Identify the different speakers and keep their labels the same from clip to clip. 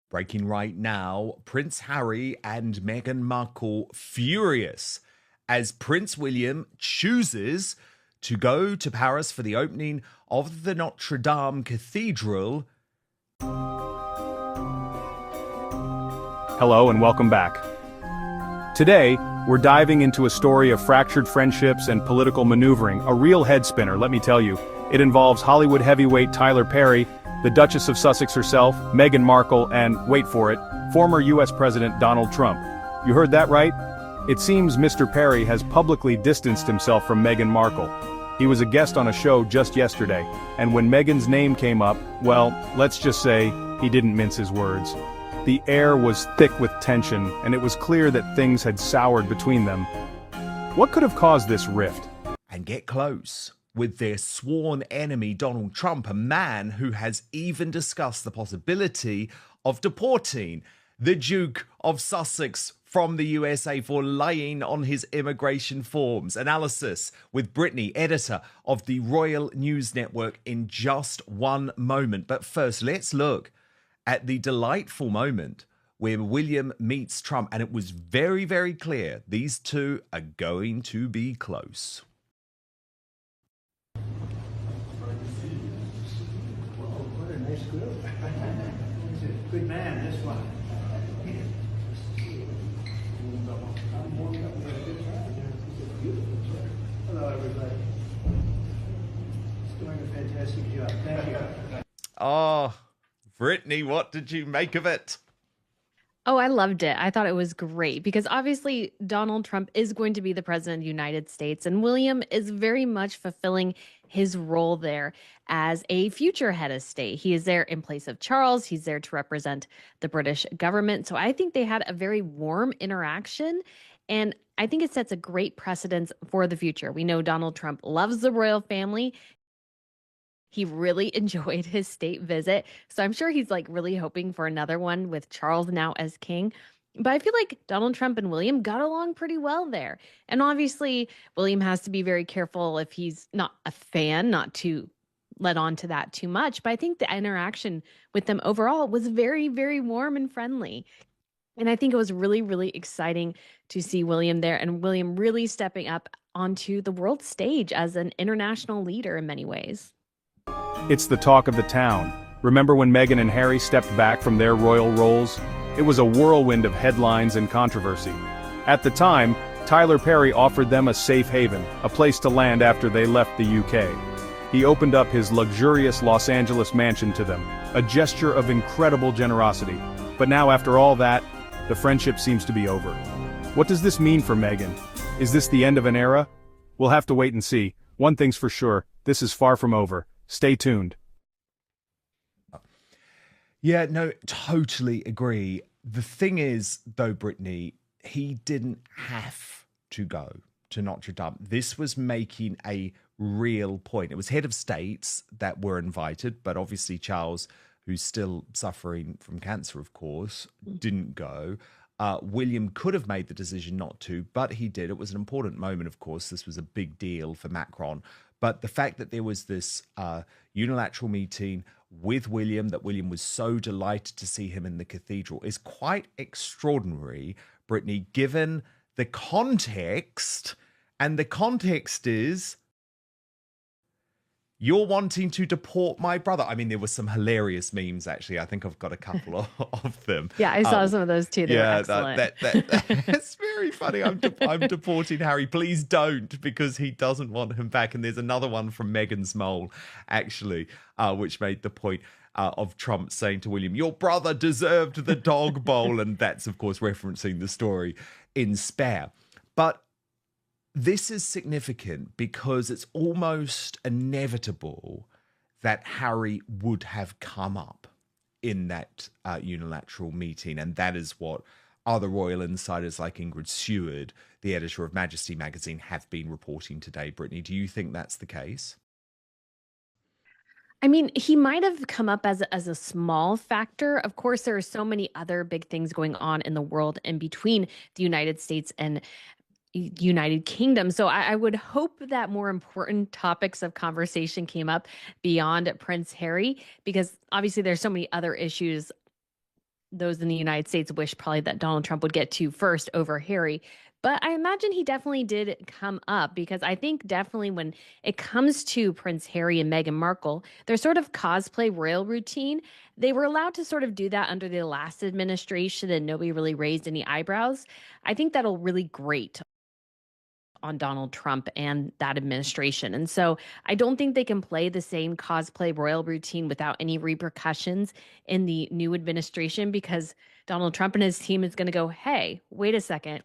Speaker 1: Breaking right now, Prince Harry and Meghan Markle furious as Prince William chooses to go to Paris for the opening of the Notre Dame Cathedral.
Speaker 2: Hello and welcome back. Today, we're diving into a story of fractured friendships and political maneuvering, a real head spinner, let me tell you. It involves Hollywood heavyweight Tyler Perry, the Duchess of Sussex herself, Meghan Markle, and, wait for it, former US President Donald Trump. You heard that right? It seems Mr. Perry has publicly distanced himself from Meghan Markle. He was a guest on a show just yesterday, and when Meghan's name came up, well, let's just say, he didn't mince his words. The air was thick with tension, and it was clear that things had soured between them. What could have caused this rift?
Speaker 1: And get close with their sworn enemy Donald Trump, a man who has even discussed the possibility of deporting the Duke of Sussex from the USA for lying on his immigration forms. Analysis with Brittany, editor of the Royal News Network, in just one moment. But first, let's look at the delightful moment where William meets Trump, and it was very, very clear these two are going to be close.
Speaker 3: What a nice girl. He's a good man, this one. Hello, everybody. He's doing a fantastic job. Thank you.
Speaker 1: Oh, Brittany, what did you make of it?
Speaker 4: Oh, I loved it. I thought it was great because obviously Donald Trump is going to be the president of the United States, and William is very much fulfilling his role there as a future head of state. He is there in place of Charles. He's there to represent the British government. So I think they had a very warm interaction, and I think it sets a great precedence for the future. We know Donald Trump loves the royal family. He really enjoyed his state visit. So I'm sure he's like really hoping for another one with Charles now as king. But I feel like Donald Trump and William got along pretty well there. And obviously, William has to be very careful if he's not a fan, not to let on to that too much. But I think the interaction with them overall was very, very warm and friendly. And I think it was really, really exciting to see William there and William really stepping up onto the world stage as an international leader in many ways.
Speaker 2: It's the talk of the town. Remember when Meghan and Harry stepped back from their royal roles? It was a whirlwind of headlines and controversy. At the time, Tyler Perry offered them a safe haven, a place to land after they left the UK. He opened up his luxurious Los Angeles mansion to them, a gesture of incredible generosity. But now, after all that, the friendship seems to be over. What does this mean for Meghan? Is this the end of an era? We'll have to wait and see. One thing's for sure, this is far from over. Stay tuned.
Speaker 1: Yeah, no, totally agree. The thing is, though, Brittany, he didn't have to go to Notre Dame. This was making a real point. It was head of states that were invited, but obviously Charles, who's still suffering from cancer, of course, didn't go. William could have made the decision not to, but he did. It was an important moment, of course. This was a big deal for Macron. But the fact that there was this unilateral meeting with William, that William was so delighted to see him in the cathedral, is quite extraordinary, Brittany, given the context. And the context is, you're wanting to deport my brother. I mean, there were some hilarious memes, actually. I think I've got a couple of them.
Speaker 4: Yeah, I saw some of those too. They were excellent.
Speaker 1: That's very funny. I'm deporting Harry. Please don't, because he doesn't want him back. And there's another one from Meghan's mole, actually, which made the point of Trump saying to William, your brother deserved the dog bowl. And that's, of course, referencing the story in Spare. But this is significant because it's almost inevitable that Harry would have come up in that unilateral meeting. And that is what other royal insiders like Ingrid Seward, the editor of Majesty magazine, have been reporting today. Brittany, do you think that's the case?
Speaker 4: I mean, he might have come up as a small factor. Of course, there are so many other big things going on in the world in between the United States and United Kingdom. So I would hope that more important topics of conversation came up beyond Prince Harry, because obviously there's so many other issues those in the United States wish probably that Donald Trump would get to first over Harry. But I imagine he definitely did come up because I think definitely when it comes to Prince Harry and Meghan Markle, their sort of cosplay royal routine, they were allowed to sort of do that under the last administration and nobody really raised any eyebrows. I think that'll really grate on Donald Trump and that administration. And so I don't think they can play the same cosplay royal routine without any repercussions in the new administration because Donald Trump and his team is going to go, hey, wait a second.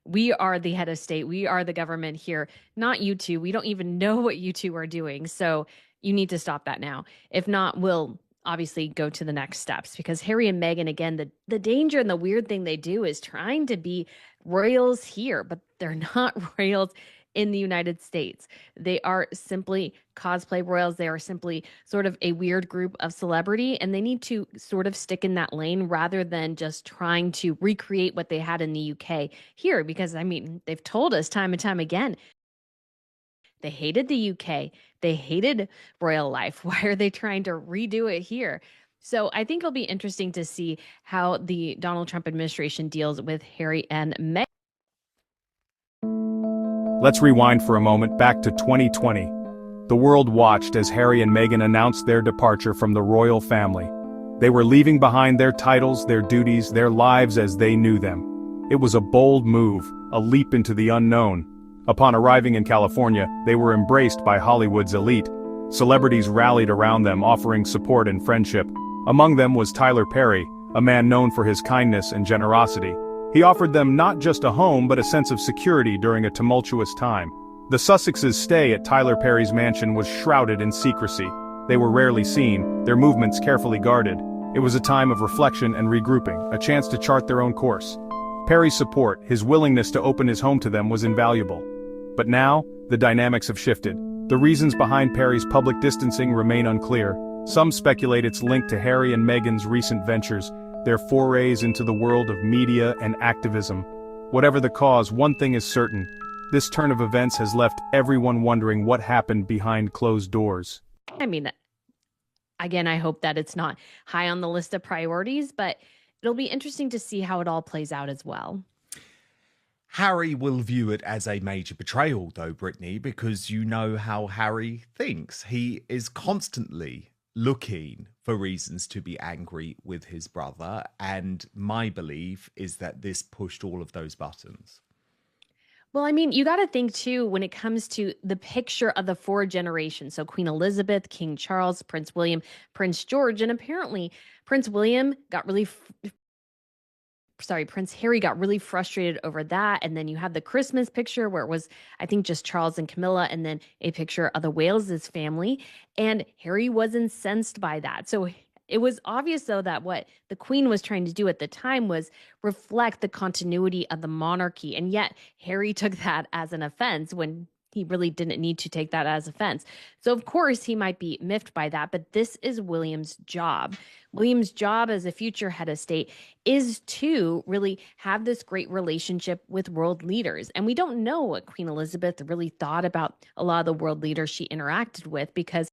Speaker 4: We are the head of state. We are the government here, not you two. We don't even know what you two are doing. So you need to stop that now. If not, we'll obviously go to the next steps because Harry and Meghan, again, the danger and the weird thing they do is trying to be royals here, but they're not royals in the United States. They are simply cosplay royals. They are simply sort of a weird group of celebrity, and they need to sort of stick in that lane rather than just trying to recreate what they had in the UK here. Because, I mean, they've told us time and time again, they hated the UK. They hated royal life. Why are they trying to redo it here? So I think it'll be interesting to see how the Donald Trump administration deals with Harry and Meghan.
Speaker 2: Let's rewind for a moment back to 2020. The world watched as Harry and Meghan announced their departure from the royal family. They were leaving behind their titles, their duties, their lives as they knew them. It was a bold move, a leap into the unknown. Upon arriving in California, they were embraced by Hollywood's elite. Celebrities rallied around them, offering support and friendship. Among them was Tyler Perry, a man known for his kindness and generosity. He offered them not just a home but a sense of security during a tumultuous time. The Sussexes' stay at Tyler Perry's mansion was shrouded in secrecy. They were rarely seen, their movements carefully guarded. It was a time of reflection and regrouping, a chance to chart their own course. Perry's support, his willingness to open his home to them was invaluable. But now, the dynamics have shifted. The reasons behind Perry's public distancing remain unclear. Some speculate it's linked to Harry and Meghan's recent ventures, their forays into the world of media and activism. Whatever the cause, one thing is certain. This turn of events has left everyone wondering what happened behind closed doors.
Speaker 4: I mean, again, I hope that it's not high on the list of priorities, but it'll be interesting to see how it all plays out as well.
Speaker 1: Harry will view it as a major betrayal, though, Brittany, because you know how Harry thinks. He is constantly looking for reasons to be angry with his brother, and my belief is that this pushed all of those buttons.
Speaker 4: Well, I mean, you got to think too when it comes to the picture of the four generations. So Queen Elizabeth, King Charles, Prince William, Prince George, and apparently Prince William got really Prince Harry got really frustrated over that. And then you had the Christmas picture where it was, I think, just Charles and Camilla, and then a picture of the Waleses family. And Harry was incensed by that. So it was obvious, though, that what the Queen was trying to do at the time was reflect the continuity of the monarchy. And yet Harry took that as an offense when he really didn't need to take that as offense. So, of course, he might be miffed by that, but this is William's job. William's job as a future head of state is to really have this great relationship with world leaders. And we don't know what Queen Elizabeth really thought about a lot of the world leaders she interacted with, because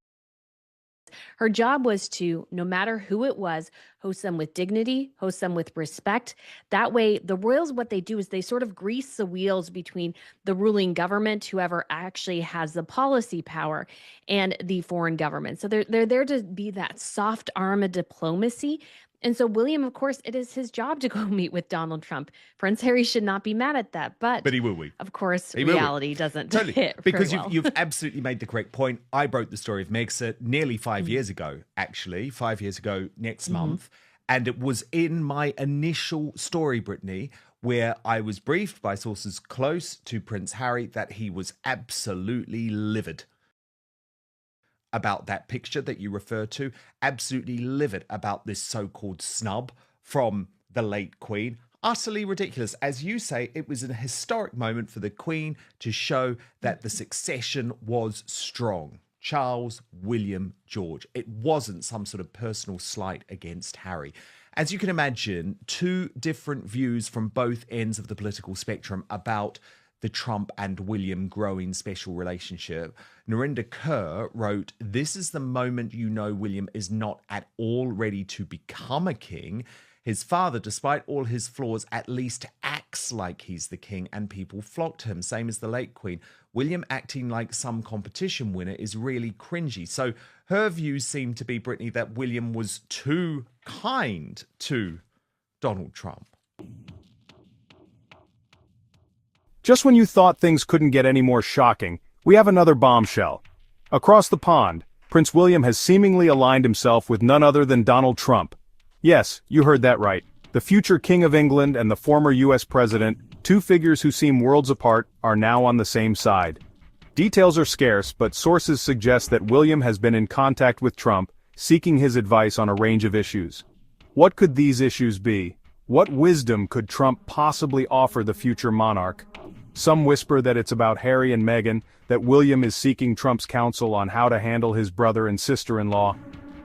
Speaker 4: her job was to, no matter who it was, host them with dignity, host them with respect. That way, the royals, what they do is they sort of grease the wheels between the ruling government, whoever actually has the policy power, and the foreign government. So they're there to be that soft arm of diplomacy. And so William, of course, it is his job to go meet with Donald Trump. Prince Harry should not be mad at that, but
Speaker 1: he will be.
Speaker 4: Of course,
Speaker 1: He
Speaker 4: reality doesn't
Speaker 1: Totally.
Speaker 4: hit
Speaker 1: Because
Speaker 4: very well.
Speaker 1: you've absolutely made the correct point. I broke the story of Megxit nearly 5 years ago, actually, 5 years ago next month. And it was in my initial story, Brittany, where I was briefed by sources close to Prince Harry that he was absolutely livid about that picture that you refer to, absolutely livid about this so-called snub from the late Queen. Utterly ridiculous. As you say, it was an historic moment for the Queen to show that the succession was strong. Charles, William, George. It wasn't some sort of personal slight against Harry. As you can imagine, two different views from both ends of the political spectrum about the Trump and William growing special relationship. Narinder Kaur wrote, "This is the moment you know William is not at all ready to become a king. His father, despite all his flaws, at least acts like he's the king and people flock to him, same as the late Queen. William acting like some competition winner is really cringy. So her views seem to be, Brittany, that William was too kind to Donald Trump.
Speaker 2: Just when you thought things couldn't get any more shocking, we have another bombshell. Across the pond, Prince William has seemingly aligned himself with none other than Donald Trump. Yes, you heard that right. The future King of England and the former US President, two figures who seem worlds apart, are now on the same side. Details are scarce, but sources suggest that William has been in contact with Trump, seeking his advice on a range of issues. What could these issues be? What wisdom could Trump possibly offer the future monarch? Some whisper that it's about Harry and Meghan, that William is seeking Trump's counsel on how to handle his brother and sister-in-law.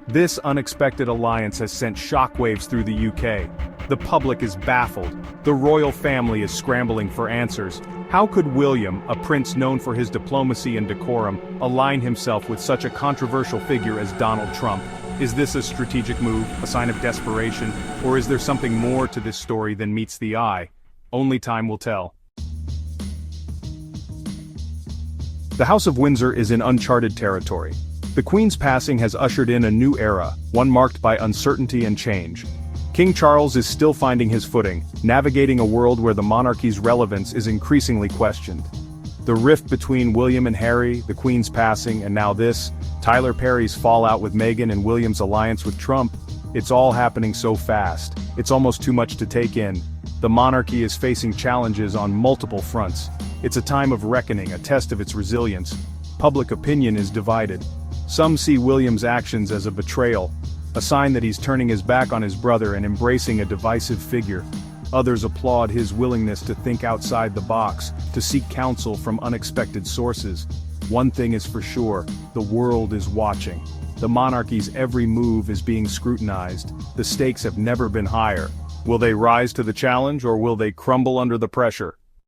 Speaker 2: This unexpected alliance has sent shockwaves through the UK. The public is baffled. The royal family is scrambling for answers. How could William, a prince known for his diplomacy and decorum, align himself with such a controversial figure as Donald Trump? Is this a strategic move, a sign of desperation, or is there something more to this story than meets the eye? Only time will tell. The House of Windsor is in uncharted territory. The Queen's passing has ushered in a new era, one marked by uncertainty and change. King Charles is still finding his footing, navigating a world where the monarchy's relevance is increasingly questioned. The rift between William and Harry, the Queen's passing, and now this, Tyler Perry's fallout with Meghan and William's alliance with Trump, it's all happening so fast. It's almost too much to take in. The monarchy is facing challenges on multiple fronts. It's a time of reckoning, a test of its resilience. Public opinion is divided. Some see William's actions as a betrayal, a sign that he's turning his back on his brother and embracing a divisive figure. Others applaud his willingness to think outside the box, to seek counsel from unexpected sources. One thing is for sure, the world is watching. The monarchy's every move is being scrutinized. The stakes have never been higher. Will they rise to the challenge or will they crumble under the pressure?